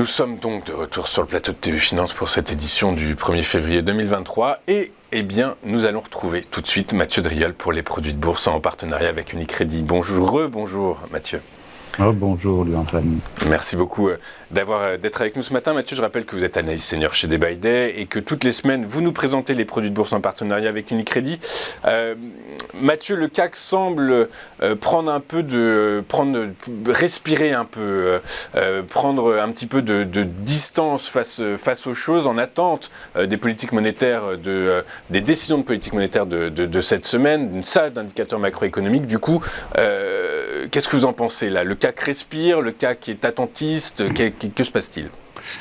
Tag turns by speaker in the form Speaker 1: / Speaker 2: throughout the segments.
Speaker 1: Nous sommes donc de retour sur le plateau de TV Finance pour cette édition du 1er février 2023 et nous allons retrouver tout de suite Mathieu Driol pour les produits de bourse en partenariat avec Unicredit. Bonjour Mathieu.
Speaker 2: Oh, bonjour Louis-Antoine.
Speaker 1: Merci beaucoup d'être avec nous ce matin. Mathieu, je rappelle que vous êtes analyste senior chez Day by Day et que toutes les semaines, vous nous présentez les produits de bourse en partenariat avec Unicredit. Mathieu, le CAC semble respirer un peu, prendre un petit peu de distance face aux choses en attente des politiques monétaires, des décisions de politique monétaire de cette semaine, d'une salve d'indicateurs macroéconomiques. Du coup, qu'est-ce que vous en pensez là? Le CAC respire, le CAC est attentiste, que se passe-t-il?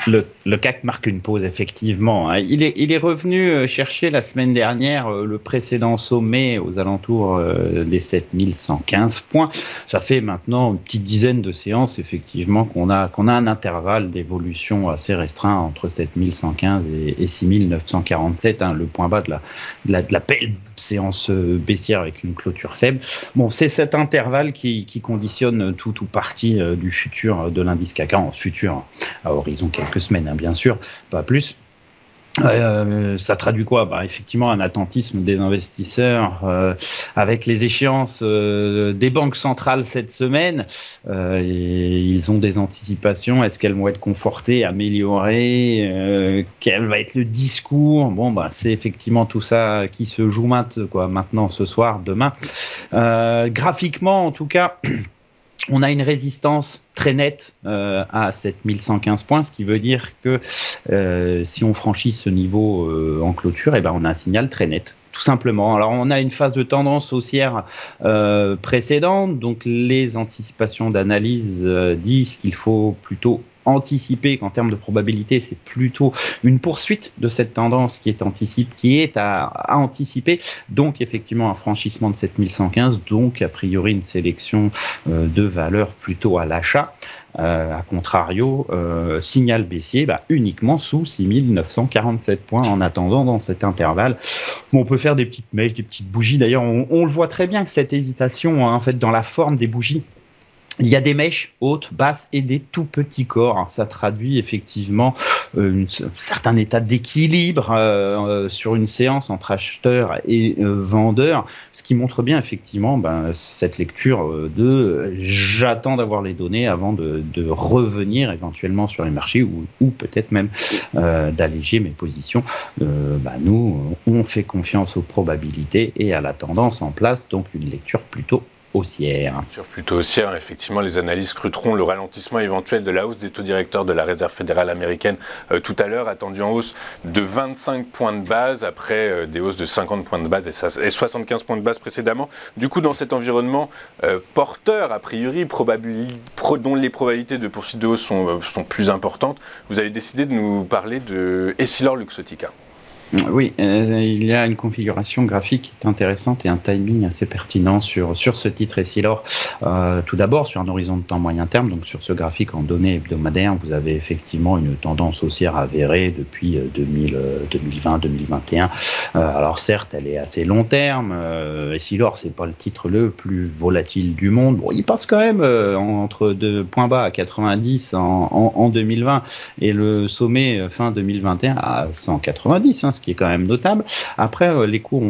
Speaker 2: Le CAC marque une pause, effectivement. Il est revenu chercher la semaine dernière le précédent sommet aux alentours des 7115 points. Ça fait maintenant une petite dizaine de séances, effectivement, qu'on a un intervalle d'évolution assez restreint entre 7115 et 6947, le point bas de la belle séance baissière avec une clôture faible. Bon, c'est cet intervalle qui conditionne tout ou partie du futur de l'indice CAC, en futur à horizon quelques semaines, bien sûr, pas plus. Ça traduit quoi? Effectivement, un attentisme des investisseurs avec les échéances des banques centrales cette semaine. Et ils ont des anticipations. Est-ce qu'elles vont être confortées, améliorées? Quel va être le discours? C'est effectivement tout ça qui se joue maintenant, ce soir, demain. Graphiquement, en tout cas, on a une résistance très nette à 7115 points, ce qui veut dire que si on franchit ce niveau en clôture, on a un signal très net, tout simplement. Alors on a une phase de tendance haussière précédente, donc les anticipations d'analyse disent qu'il faut plutôt anticiper qu'en termes de probabilité, c'est plutôt une poursuite de cette tendance qui est à anticiper. Donc, effectivement, un franchissement de 7115, donc, a priori, une sélection de valeurs plutôt à l'achat. A contrario, signal baissier uniquement sous 6947 points en attendant dans cet intervalle. On peut faire des petites mèches, des petites bougies. D'ailleurs, on le voit très bien que cette hésitation, en fait, dans la forme des bougies, il y a des mèches hautes, basses et des tout petits corps. Ça traduit effectivement un certain état d'équilibre sur une séance entre acheteurs et vendeurs, ce qui montre bien effectivement cette lecture de j'attends d'avoir les données avant de revenir éventuellement sur les marchés ou peut-être même d'alléger mes positions. Nous, on fait confiance aux probabilités et à la tendance en place, donc une lecture plutôt haussière.
Speaker 1: Plutôt haussière, effectivement, les analystes scruteront le ralentissement éventuel de la hausse des taux directeurs de la Réserve fédérale américaine tout à l'heure, attendu en hausse de 25 points de base après des hausses de 50 points de base et 75 points de base précédemment. Du coup, dans cet environnement porteur, a priori, dont les probabilités de poursuite de hausse sont plus importantes, vous avez décidé de nous parler de Essilor-Luxottica.
Speaker 2: Oui, il y a une configuration graphique qui est intéressante et un timing assez pertinent sur ce titre Essilor. Tout d'abord, sur un horizon de temps moyen terme, donc sur ce graphique en données hebdomadaires, vous avez effectivement une tendance haussière avérée depuis 2020-2021. Alors certes, elle est assez long terme. Essilor, c'est pas le titre le plus volatile du monde. Il passe quand même entre deux points bas à 90 en 2020 et le sommet fin 2021 à 190, ce qui est quand même notable. Après, les cours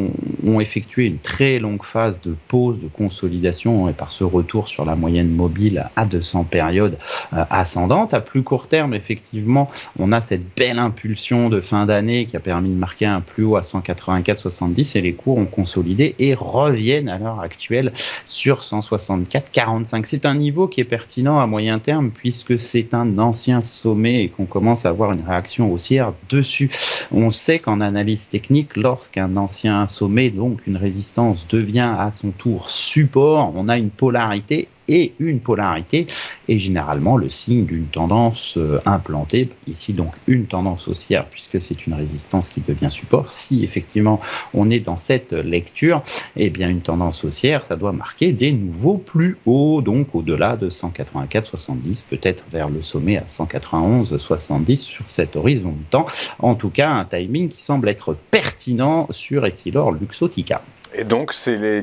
Speaker 2: ont effectué une très longue phase de pause, de consolidation, et par ce retour sur la moyenne mobile à 200 périodes ascendantes. À plus court terme, effectivement, on a cette belle impulsion de fin d'année qui a permis de marquer un plus haut à 184,70 et les cours ont consolidé et reviennent à l'heure actuelle sur 164,45. C'est un niveau qui est pertinent à moyen terme puisque c'est un ancien sommet et qu'on commence à avoir une réaction haussière dessus. On sait qu'en analyse technique, lorsqu'un ancien sommet, donc une résistance, devient à son tour support, on a une polarité et une polarité est généralement le signe d'une tendance implantée. Ici donc une tendance haussière puisque c'est une résistance qui devient support. Si effectivement on est dans cette lecture, une tendance haussière, ça doit marquer des nouveaux plus hauts, donc au-delà de 184,70, peut-être vers le sommet à 191,70 sur cet horizon de temps. En tout cas, un timing qui semble être pertinent sur Essilor-Luxottica.
Speaker 1: Et donc,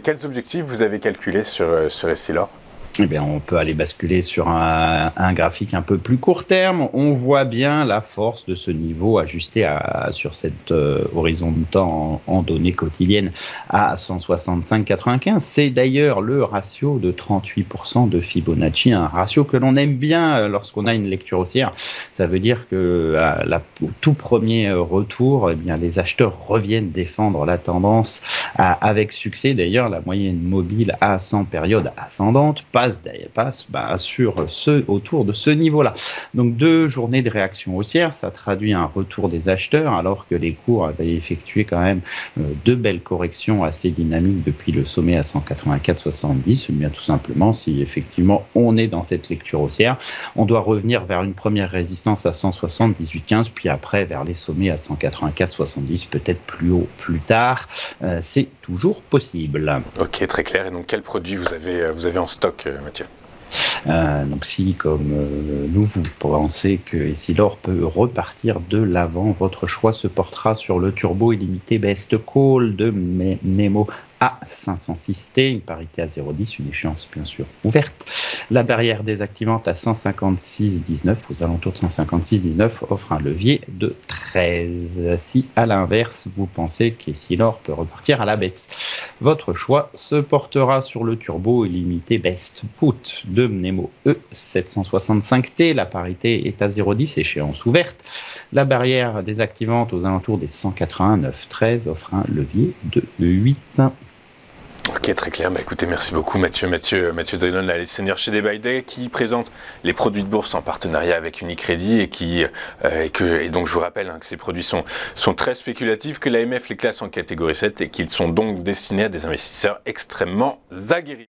Speaker 1: quels objectifs vous avez calculés sur Essilor ?
Speaker 2: Eh bien, on peut aller basculer sur un graphique un peu plus court terme. On voit bien la force de ce niveau ajusté sur cet horizon de temps en données quotidiennes à 165,95. C'est d'ailleurs le ratio de 38% de Fibonacci, un ratio que l'on aime bien lorsqu'on a une lecture haussière. Ça veut dire que au tout premier retour, eh bien, les acheteurs reviennent défendre la tendance avec succès. D'ailleurs, la moyenne mobile à 100 périodes ascendantes passe autour de ce niveau-là. Donc 2 journées de réaction haussière, ça traduit un retour des acheteurs alors que les cours avaient effectué quand même 2 belles corrections assez dynamiques depuis le sommet à 184,70. Eh bien tout simplement, si effectivement on est dans cette lecture haussière, on doit revenir vers une première résistance à 178,15, puis après vers les sommets à 184,70, peut-être plus haut plus tard. C'est toujours possible.
Speaker 1: Ok, très clair. Et donc quel produit vous avez en stock, Mathieu?
Speaker 2: Donc si, comme nous, vous pensez que Essilor peut repartir de l'avant, votre choix se portera sur le turbo illimité Best Call de Nemo A506T, une parité à 0,10, une échéance bien sûr ouverte. La barrière désactivante à 156,19, aux alentours de 156,19, offre un levier de 13. Si à l'inverse, vous pensez qu'Essilor peut repartir à la baisse, votre choix se portera sur le turbo illimité Best Put de Nemo E765T. La parité est à 0,10, échéance ouverte. La barrière désactivante aux alentours des 189,13 offre un levier de 8.
Speaker 1: Ok, très clair. Écoutez, merci beaucoup Mathieu Drilon, la senior chez Day by Day, qui présente les produits de bourse en partenariat avec Unicredit et donc je vous rappelle que ces produits sont très spéculatifs, que l'AMF les classe en catégorie 7 et qu'ils sont donc destinés à des investisseurs extrêmement aguerris.